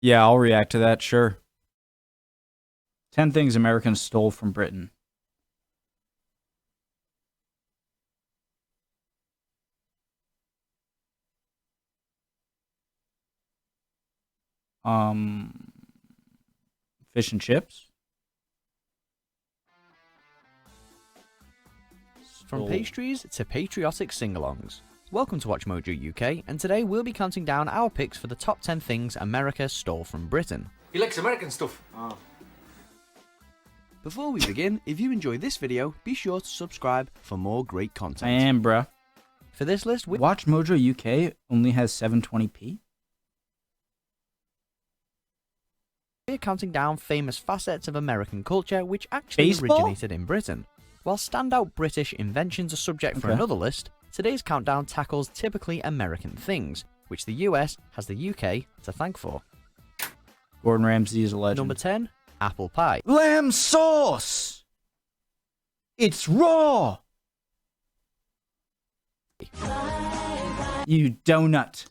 Yeah, I'll react to that, sure. 10 things Americans stole from Britain. Um, Fish and chips. From Stole- pastries to patriotic sing-alongs. Welcome to Watch Mojo UK, and today we'll be counting down our picks for the top 10 things America stole from Britain. He likes American stuff. Before we begin, if you enjoy this video, be sure to subscribe for more great I content. am, bruh. For this list, Watch Mojo UK only has 720p. we're counting down famous facets of American culture which actually Baseball? originated in Britain. While standout British inventions are subject for Okay. another list, today's countdown tackles typically American things, which the US has the UK to thank for. Gordon Ramsay is a legend. Number 10, apple pie. Lamb sauce! It's raw! You donut.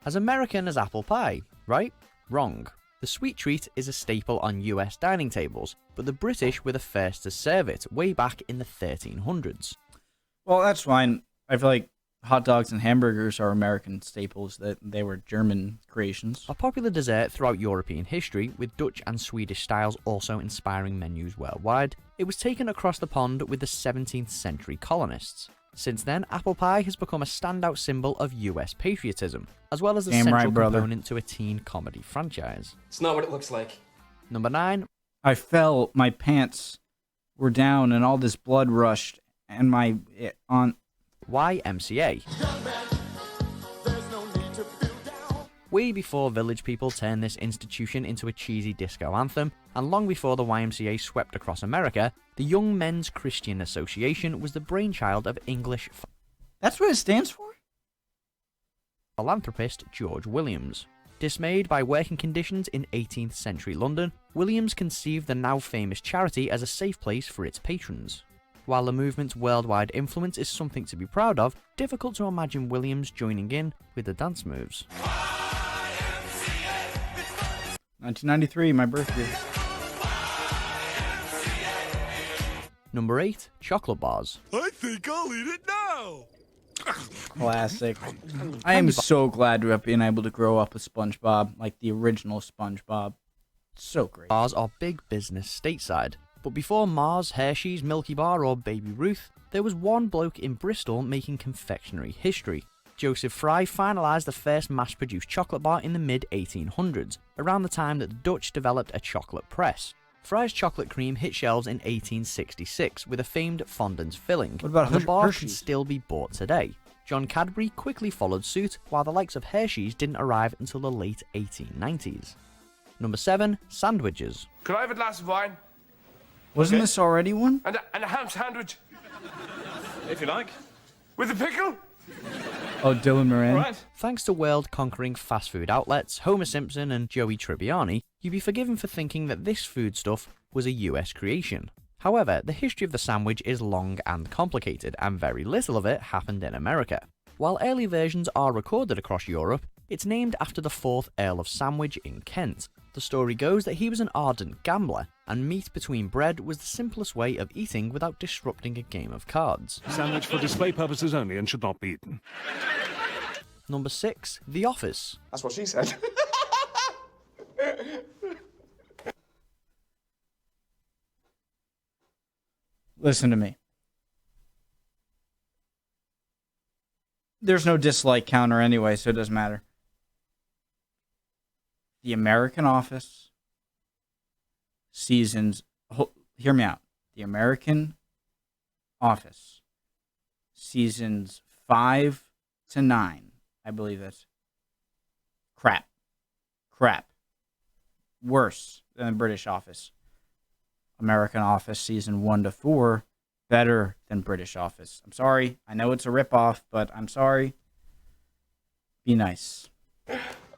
As American as apple pie, right? Wrong. The sweet treat is a staple on US dining tables, but the British were the first to serve it way back in the 1300s. Well, that's fine. I feel like hot dogs and hamburgers are American staples, that they were German creations. A popular dessert throughout European history, with Dutch and Swedish styles also inspiring menus worldwide, it was taken across the pond with the 17th century colonists. Since then, apple pie has become a standout symbol of US patriotism, as well as a Damn central right, brother. component to a teen comedy franchise. It's not what it looks like. Number 9, I fell, my pants were down, and all this blood rushed, and my on. YMCA. Way before village people turned this institution into a cheesy disco anthem, and long before the YMCA swept across America, the Young Men's Christian Association was the brainchild of English That's what it stands for? philanthropist George Williams. Dismayed by working conditions in 18th century London, Williams conceived the now famous charity as a safe place for its patrons. While the movement's worldwide influence is something to be proud of, difficult to imagine Williams joining in with the dance moves. 1993, my birthday. Number 8, chocolate bars. I think I'll eat it now. Classic. I am so glad to have been able to grow up with SpongeBob, like the original SpongeBob. So great. Bars are big business stateside, but before Mars, Hershey's, Milky Bar or Baby Ruth, there was one bloke in Bristol making confectionery history. Joseph Fry finalised the first mass-produced chocolate bar in the mid-1800s, around the time that the Dutch developed a chocolate press. Fry's chocolate cream hit shelves in 1866 with a famed fondant filling, What about and the bar can Hershey's? still be bought today. John Cadbury quickly followed suit, while the likes of Hershey's didn't arrive until the late 1890s. Number 7, sandwiches. Could I have a glass of wine? Wasn't Okay. this already one? And a ham sandwich? If you like. With a pickle? Oh, Dylan Moran. Right. Thanks to world-conquering fast food outlets, Homer Simpson and Joey Tribbiani, you'd be forgiven for thinking that this foodstuff was a US creation. However, the history of the sandwich is long and complicated, and very little of it happened in America. While early versions are recorded across Europe, it's named after the 4th Earl of Sandwich in Kent. The story goes that he was an ardent gambler, and meat between bread was the simplest way of eating without disrupting a game of cards. Sandwich for display purposes only and should not be eaten. Number 6, The Office. That's what she said. Listen to me. There's no dislike counter anyway, so it doesn't matter. The American Office seasons. Hear me out. The American Office seasons 5 to 9. I believe that's crap. Worse than the British Office. American Office season 1 to 4 better than British Office. I'm sorry. I know it's a ripoff, but I'm sorry. Be nice.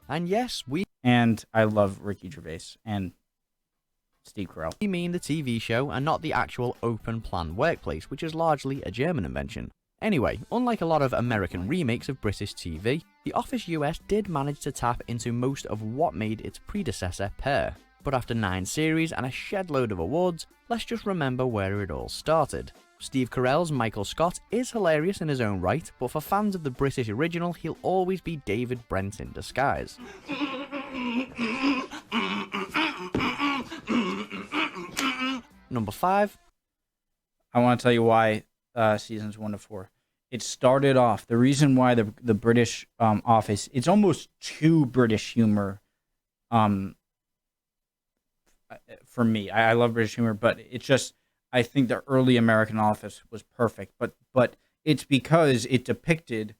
And yes, we And I love Ricky Gervais and Steve Carell. mean the TV show and not the actual open plan workplace, which is largely a German invention. Anyway, unlike a lot of American remakes of British TV, The Office US did manage to tap into most of what made its predecessor pair. But after 9 series and a shed load of awards, let's just remember where it all started. Steve Carell's Michael Scott is hilarious in his own right, but for fans of the British original, he'll always be David Brent in disguise. Number 5. I want to tell you why seasons 1 to 4. It started off, the reason why the British Office, it's almost too British humor for me. I love British humor, but it's just, I think the early American Office was perfect. But it's because it depicted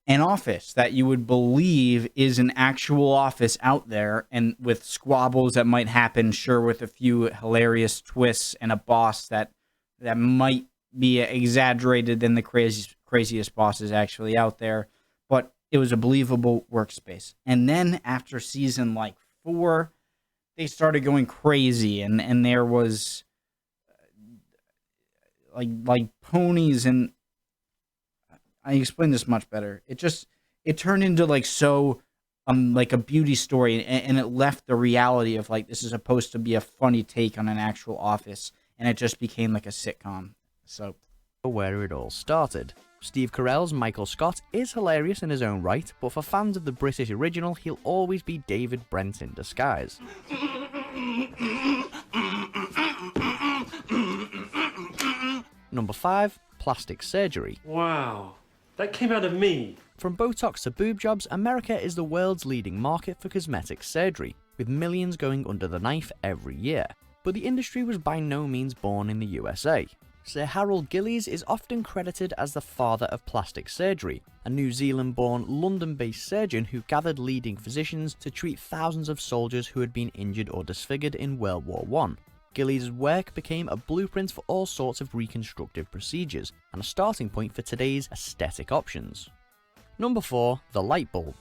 an office that you would believe is an actual office out there, and with squabbles that might happen, sure, with a few hilarious twists and a boss that might be exaggerated than the craziest bosses actually out there. But it was a believable workspace. And then after season 4, they started going crazy, and there was like ponies, and I explained this much better. It turned into like a beauty story, and it left the reality of this is supposed to be a funny take on an actual office, and it just became like a sitcom. So where it all started. Steve Carell's Michael Scott is hilarious in his own right, but for fans of the British original, he'll always be David Brent in disguise. Number 5. Plastic surgery. Wow, that came out of me. From Botox to boob jobs, America is the world's leading market for cosmetic surgery, with millions going under the knife every year. But the industry was by no means born in the USA. Sir Harold Gillies is often credited as the father of plastic surgery, a New Zealand-born, London-based surgeon who gathered leading physicians to treat thousands of soldiers who had been injured or disfigured in World War I. Gillies' work became a blueprint for all sorts of reconstructive procedures, and a starting point for today's aesthetic options. Number 4. The light bulb.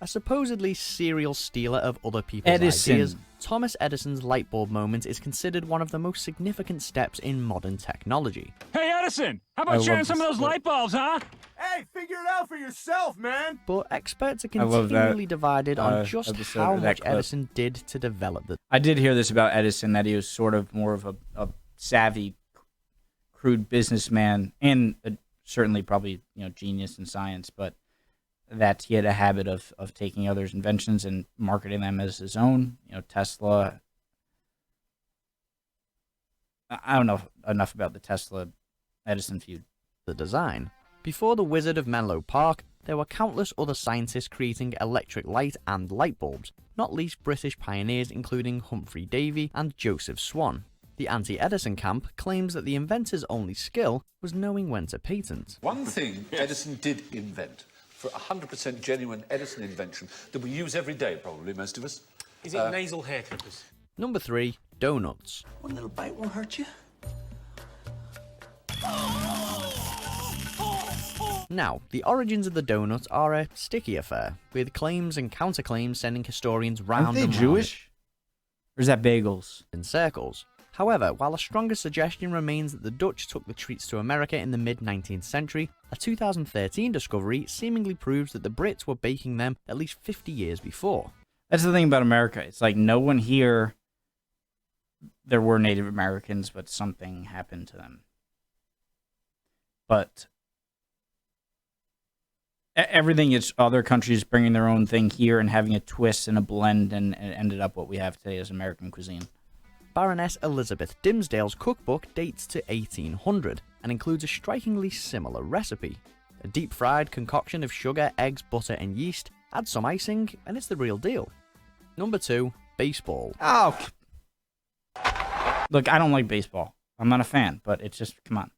A supposedly serial stealer of other people's ideas, Thomas Edison's light bulb moment is considered one of the most significant steps in modern technology. Hey, Edison! How about sharing some of those light bulbs, huh? Hey, figure it out for yourself, man. But experts are continually divided on just how much Edison did to develop the... I did hear this about Edison, that he was sort of more of a savvy, crude businessman, and certainly probably genius in science, but that he had a habit of taking others' inventions and marketing them as his own. Tesla. I don't know enough about the Tesla-Edison feud. The design. Before the Wizard of Menlo Park, there were countless other scientists creating electric light and light bulbs, not least British pioneers including Humphrey Davy and Joseph Swan. The anti-Edison camp claims that the inventor's only skill was knowing when to patent. One thing Edison did invent, for 100% genuine Edison invention that we use every day, probably most of us. Is it nasal hair clippers? Number 3. Donuts. One little bite won't hurt you. Now, the origins of the donuts are a sticky affair, with claims and counterclaims sending historians round Aren't they and Jewish? Or is that bagels? in circles. However, while a stronger suggestion remains that the Dutch took the treats to America in the mid-19th century, a 2013 discovery seemingly proves that the Brits were baking them at least 50 years before. That's the thing about America. It's like no one here, there were Native Americans, but something happened to them. But everything is other countries bringing their own thing here and having a twist and a blend, and it ended up what we have today as American cuisine. Baroness Elizabeth Dimsdale's cookbook dates to 1800 and includes a strikingly similar recipe. A deep-fried concoction of sugar, eggs, butter and yeast, add some icing, and it's the real deal. Number 2. Baseball. Oh! Look, I don't like baseball. I'm not a fan, but it's just, come on.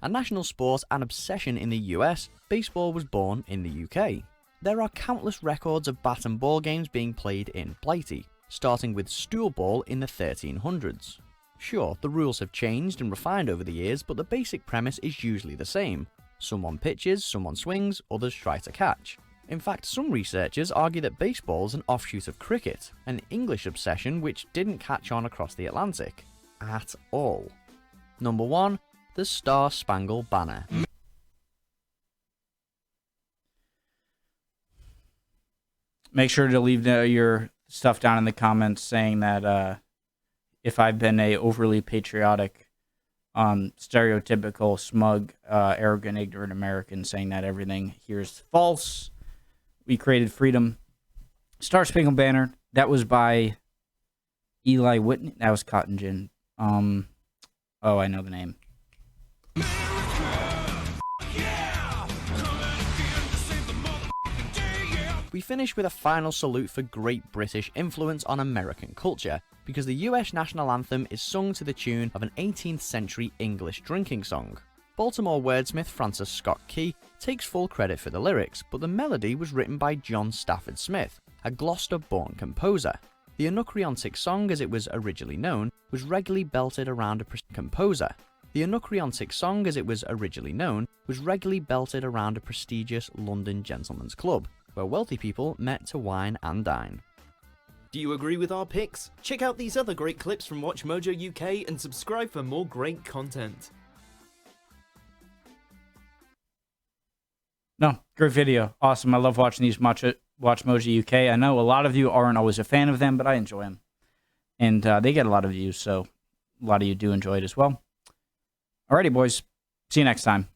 A national sport and obsession in the US, baseball was born in the UK. There are countless records of bat and ball games being played in Blighty, starting with stool ball in the 1300s. Sure, the rules have changed and refined over the years, but the basic premise is usually the same. Someone pitches, someone swings, others try to catch. In fact, some researchers argue that baseball is an offshoot of cricket, an English obsession which didn't catch on across the Atlantic. At all. Number 1. the Star-Spangled Banner. Make sure to leave your stuff down in the comments saying that if I've been a overly patriotic, stereotypical, smug, arrogant, ignorant American saying that everything here is false. We created freedom. Star-Spangled Banner, that was by Eli Whitney. That was Cotton Gin. Oh, I know the name. We finish with a final salute for great British influence on American culture, because the US national anthem is sung to the tune of an 18th century English drinking song. Baltimore wordsmith Francis Scott Key takes full credit for the lyrics, but the melody was written by John Stafford Smith, a Gloucester-born composer. The Anacreontic song, as it was originally known, was regularly belted around a prestigious London gentlemen's club, where wealthy people met to wine and dine. Do you agree with our picks? Check out these other great clips from WatchMojo UK and subscribe for more great content. No, great video. Awesome. I love watching these WatchMojo UK. I know a lot of you aren't always a fan of them, but I enjoy them. And they get a lot of views, so a lot of you do enjoy it as well. Alrighty, boys. See you next time.